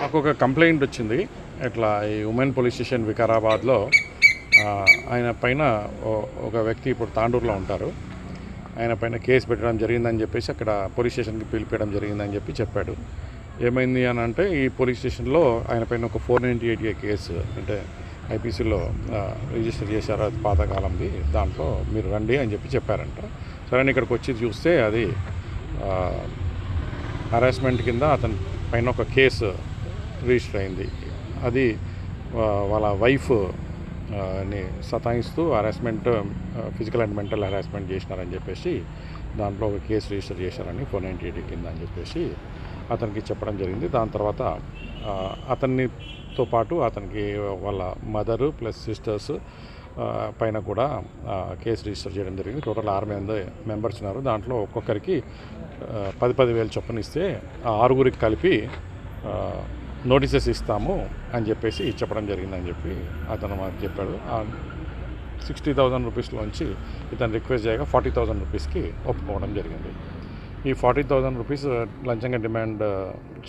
మాకు ఒక కంప్లైంట్ వచ్చింది. ఇట్లా ఈ ఉమెన్ పోలీస్ స్టేషన్ వికారాబాద్లో ఆయన పైన ఒక వ్యక్తి ఇప్పుడు తాండూరులో ఉంటారు. ఆయన పైన కేసు పెట్టడం జరిగిందని చెప్పేసి అక్కడ పోలీస్ స్టేషన్కి పిలిపించడం జరిగిందని చెప్పాడు. ఏమైంది అని అంటే ఈ పోలీస్ స్టేషన్లో ఆయన పైన ఒక 498A కేసు అంటే ఐపీసీలో రిజిస్టర్ చేశారు. అది పాతకాలంది. దాంట్లో మీరు రండి అని చెప్పారంట. సరే ఇక్కడికి వచ్చి చూస్తే అది హరాస్మెంట్ కింద అతని పైన ఒక కేసు రిజిస్టర్ అయింది. అది వాళ్ళ వైఫ్ ని సతాయిస్తూ harassment, physical and mental harassment చేసినారని చెప్పేసి దాంట్లో ఒక కేసు రిజిస్టర్ చేశారని 498 కింద అని చెప్పేసి అతనికి చెప్పడం జరిగింది. దాని తర్వాత అతనితో పాటు అతనికి వాళ్ళ మదరు ప్లస్ సిస్టర్స్ పైన కూడా కేసు రిజిస్టర్ చేయడం జరిగింది. టోటల్ 6 మెంబర్స్ ఉన్నారు. దాంట్లో ఒక్కొక్కరికి 10,000 చొప్పున ఇస్తే ఆ 6గురికి కలిపి నోటీసెస్ ఇస్తాము అని చెప్పేసి చెప్పడం జరిగిందని అతను మాకు చెప్పాడు. 60,000 రూపీస్లోంచి ఇతను రిక్వెస్ట్ చేయగా 40,000 రూపీస్కి ఒప్పుకోవడం జరిగింది. ఈ 40,000 రూపీస్ లంచంగా డిమాండ్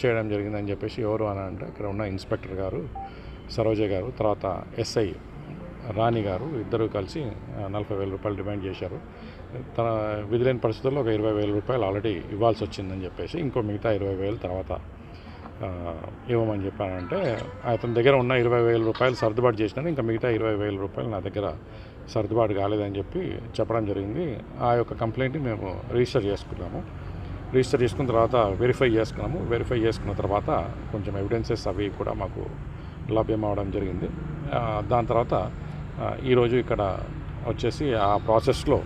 చేయడం జరిగిందని చెప్పేసి ఎవరు అని అంటే ఇక్కడ ఉన్న ఇన్స్పెక్టర్ గారు సరోజ గారు, తర్వాత ఎస్ఐ రాణి గారు ఇద్దరు కలిసి 40,000 రూపాయలు డిమాండ్ చేశారు. తన విధిలేని పరిస్థితుల్లో ఒక 20,000 రూపాయలు ఆల్రెడీ ఇవ్వాల్సి వచ్చిందని చెప్పేసి ఇంకో మిగతా 20,000 తర్వాత ఇవ్వమని చెప్పానంటే అతని దగ్గర ఉన్న 20,000 రూపాయలు సర్దుబాటు చేసినాను. ఇంకా మిగతా 20,000 రూపాయలు నా దగ్గర సర్దుబాటు కాలేదని చెప్పడం జరిగింది. ఆ యొక్క కంప్లైంట్ని మేము రిజిస్టర్ చేసుకున్నాము. రిజిస్టర్ చేసుకున్న తర్వాత వెరిఫై చేసుకున్న తర్వాత కొంచెం ఎవిడెన్సెస్ అవి కూడా మాకు లభ్యం అవ్వడం జరిగింది. దాని తర్వాత ఈరోజు ఇక్కడ వచ్చేసి ఆ ప్రాసెస్లో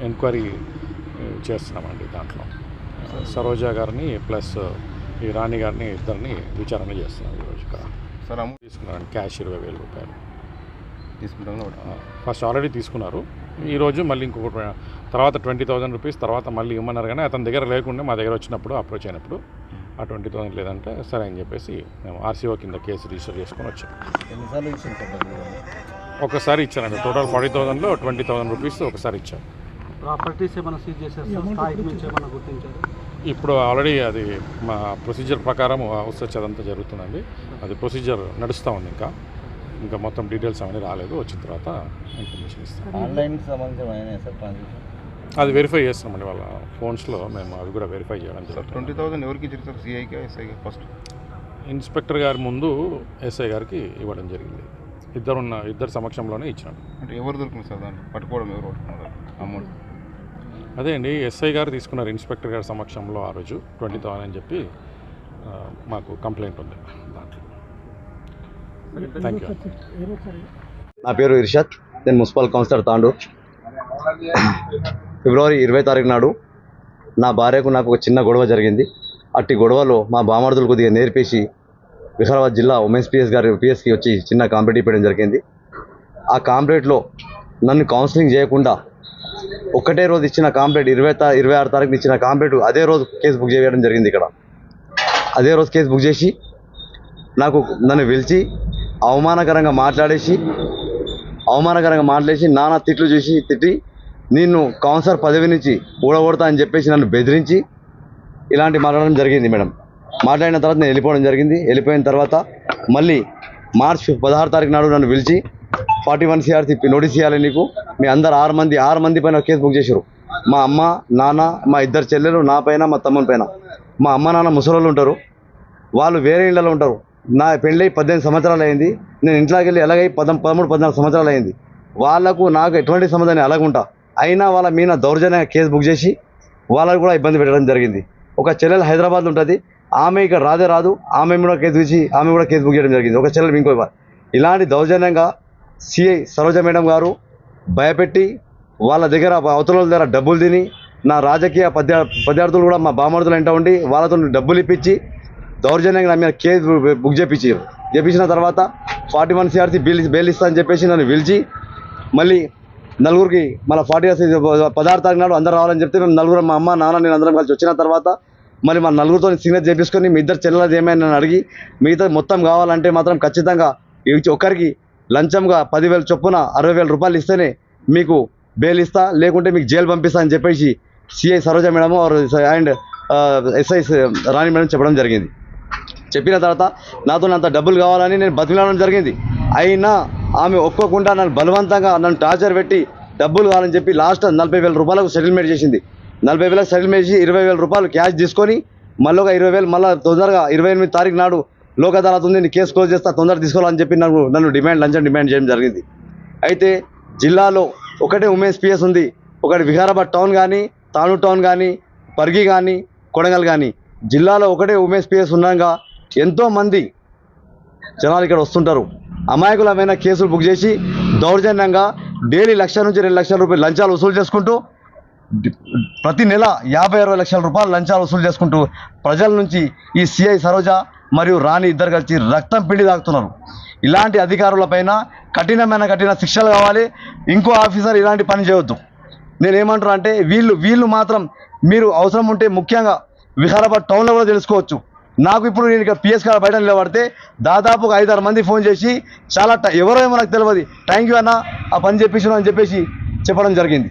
ఎంక్వైరీ చేస్తున్నామండి. దాంట్లో సరోజ గారిని ప్లస్ ఈ రాణి గారిని ఇద్దరిని విచారణ చేస్తున్నాం ఈరోజు ఇక్కడ. సార్ తీసుకున్నారండి క్యాష్ 20,000 రూపాయలు తీసుకుంటాను. ఫస్ట్ ఆల్రెడీ తీసుకున్నారు. ఈరోజు మళ్ళీ ఇంకొక తర్వాత 20,000 రూపీస్ తర్వాత మళ్ళీ ఇవ్వమన్నారు. కానీ అతని దగ్గర లేకుండా మా దగ్గర వచ్చినప్పుడు అప్రోచ్ అయినప్పుడు ఆ 20,000 లేదంటే సరే అని చెప్పేసి మేము ఆర్సీఓ కింద కేసు రిజిస్టర్ చేసుకొని వచ్చాం. ఎన్నిసార్లు ఇచ్చింది? ఒకసారి ఇచ్చానండి. టోటల్ 40,000లో 20,000 రూపీస్ ఒకసారి ఇచ్చాం. ప్రాపర్టీస్ ఏమైనా సీజ్ చేసేస్తారు, స్థాయికి మించి ఏమైనా గుర్తించారు? ఇప్పుడు ఆల్రెడీ అది మా ప్రొసీజర్ ప్రకారం అవుట్సెర్చ్ అదంతా జరుగుతుందండి. అది ప్రొసీజర్ నడుస్తూ ఉంది. ఇంకా మొత్తం డీటెయిల్స్ అవన్నీ రాలేదు. వచ్చిన తర్వాత ఇన్ఫర్మేషన్ ఇస్తాం. ఆన్లైన్ సంబంధించిన సార్ ట్రాన్సాక్షన్ అది వెరిఫై చేస్తున్నామండి. వాళ్ళ ఫోన్స్లో మేము అవి కూడా వెరిఫై చేయడం జరుగుతుంది. 20,000 ఎవరికి ఇచ్చారు? సిఐకి ఎస్ఐకి? ఫస్ట్ ఇన్స్పెక్టర్ గారి ముందు ఎస్ఐ గారికి ఇవ్వడం జరిగింది. ఇద్దరు సమక్షంలోనే ఇచ్చినాడు. అంటే ఎవరు దొరికింది సార్? దాన్ని పట్టుకోవడం ఎవరు పట్టుకున్నారు అమౌంట్? అదే అండి, ఎస్ఐ గారు తీసుకున్నారు ఇన్స్పెక్టర్ గారి సమక్షంలో ఆ రోజు 20,000 అని చెప్పి మాకు కంప్లైంట్ ఉంది దాంట్లో. Thank you. నా పేరు ఇర్షద్, నేను మున్సిపల్ కౌన్సిలర్ తాండూర్. ఫిబ్రవరి 20 తారీఖు నాడు నా భార్యకు నాకు ఒక చిన్న గొడవ జరిగింది. అట్టి గొడవలో మా బామర్దులు కొద్దిగా నేర్పేసి వికారాబాద్ జిల్లా ఉమెన్స్ పిఎస్కి వచ్చి చిన్న కాంప్లైంట్ ఇవ్వడం జరిగింది. ఆ కాంప్లైంట్లో నన్ను కౌన్సిలింగ్ చేయకుండా ఒక్కటే రోజు ఇచ్చిన కాంప్లైంట్ 26 తారీఖున ఇచ్చిన కాంప్లైంట్ అదే రోజు కేసు బుక్ చేయడం జరిగింది. ఇక్కడ అదే రోజు కేసు బుక్ చేసి నన్ను పిలిచి అవమానకరంగా మాట్లాడేసి నానా తిట్లు తిట్టి నిన్ను కౌన్సిలర్ పదవి నుంచి ఊడగొడతా అని చెప్పేసి నన్ను బెదిరించి ఇలాంటి మాట్లాడడం జరిగింది మేడం. మాట్లాడిన తర్వాత నేను వెళ్ళిపోయిన తర్వాత మళ్ళీ మార్చి 16 తారీఖు నాడు నన్ను పిలిచి 41 CR తిప్పి నోటీస్ ఇవ్వాలి నీకు, మీ అందరు 6 మంది పైన కేసు బుక్ చేశారు. మా అమ్మ నాన్న, మా 2 చెల్లెలు, నా పైన మా తమ్ముని పైన. మా అమ్మ నాన్న ముసలోళ్ళు ఉంటారు, వాళ్ళు వేరే ఇళ్ళలో ఉంటారు. నా పెళ్ళై 18 సంవత్సరాలు అయింది. నేను ఇంట్లోకి వెళ్ళి ఎలాగై 13-14 సంవత్సరాలు అయింది. వాళ్ళకు నాకు ఎటువంటి సంబంధం ఎలాగుంటా అయినా వాళ్ళ మీద దౌర్జన్యంగా కేసు బుక్ చేసి వాళ్ళకు కూడా ఇబ్బంది పెట్టడం జరిగింది. ఒక చెల్లెలు హైదరాబాద్లో ఉంటుంది, ఆమె ఇక్కడ రాదు, ఆమె కూడా కేసు బుక్ చేయడం జరిగింది. ఒక చెల్లెలు ఇంకో ఇలాంటి దౌర్జన్యంగా సిఐ సరోజ మేడం గారు భయపెట్టి వాళ్ళ దగ్గర అవతల దగ్గర డబ్బులు తిని నా రాజకీయ పదార్థులు కూడా మా బామర్దులు ఇంట ఉండి వాళ్ళతో డబ్బులు ఇప్పించి దౌర్జన్యంగా నా మీద కేసు బుక్ చేపించిన తర్వాత 41 CR బెయిల్ ఇస్తా అని చెప్పేసి నన్ను పిలిచి మళ్ళీ నలుగురికి మళ్ళీ 16 తారీఖు నాడు అందరూ రావాలని చెప్తే మేము నలుగురు, మా అమ్మ నాన్న నేను అందరం కలిసి వచ్చిన తర్వాత మరి మా నలుగురితో సిగ్నేచర్ చేపించుకొని మీ 2 చెల్లెలది ఏమైనా నన్ను అడిగి మిగతా మొత్తం కావాలంటే మాత్రం ఖచ్చితంగా ఒక్కరికి లంచంగా 10,000 చొప్పున 60,000 రూపాయలు ఇస్తేనే మీకు బెయిల్ ఇస్తా, లేకుంటే మీకు జైలు పంపిస్తా అని చెప్పేసి CI Saroja madam and SI Rani madam చెప్పడం జరిగింది. చెప్పిన తర్వాత నాతో అంత డబ్బులు కావాలని నేను బతిలాడడం జరిగింది. అయినా ఆమె ఒప్పుకోకుండా నన్ను బలవంతంగా నన్ను టార్చర్ పెట్టి డబ్బులు కావాలని చెప్పి లాస్ట్ 40,000 రూపాయలకు సెటిల్మెంట్ చేసింది. 40,000 సెటిల్మెంట్ చేసి 20,000 రూపాయలు క్యాష్ తీసుకొని మళ్ళీ ఒక 20,000 మళ్ళీ తొందరగా 28 తారీఖు నాడు లోక్ అదాలత్ ఉంది, నీ కేసు క్లోజ్ చేస్తా, తొందరగా తీసుకోవాలని చెప్పి నన్ను లంచం డిమాండ్ చేయడం జరిగింది. అయితే జిల్లాలో ఒకటే ఉమెన్స్ పిఎస్ ఉంది. ఒకటి వికారాబాద్ టౌన్ కానీ, తానూరు టౌన్ కానీ, పర్గి కానీ, కొడంగల్ కానీ జిల్లాలో ఒకటే ఉమెన్స్ పిఎస్ ఉన్నాగా ఎంతోమంది జనాలు ఇక్కడ వస్తుంటారు. అమాయకులమైన కేసులు బుక్ చేసి దౌర్జన్యంగా డైలీ 1,00,000 నుంచి 2,00,000 రూపాయలు లంచాలు వసూలు చేసుకుంటూ ప్రతి నెల 50-60 లక్షల రూపాయలు లంచాలు వసూలు చేసుకుంటూ ప్రజల నుంచి ఈ సిఐ సరోజ మరియు రాణి ఇద్దరు కలిసి రక్తం పిండి తాగుతున్నారు. ఇలాంటి అధికారులపైన కఠిన శిక్షలు కావాలి. ఇంకో ఆఫీసర్ ఇలాంటి పని చేయవద్దు. నేనేమంటున్నా అంటే వీళ్ళు మాత్రం మీరు అవసరం ఉంటే ముఖ్యంగా వికారాబాద్ టౌన్లో కూడా తెలుసుకోవచ్చు. నాకు ఇప్పుడు నేను ఇక్కడ పిఎస్ కాడ బయట నిలబడితే దాదాపు ఒక 5-6 మంది ఫోన్ చేసి చాలా ఎవరో ఏమో నాకు తెలియదు, థ్యాంక్ యూ అన్న ఆ పని చెప్పించు అని చెప్పేసి చెప్పడం జరిగింది.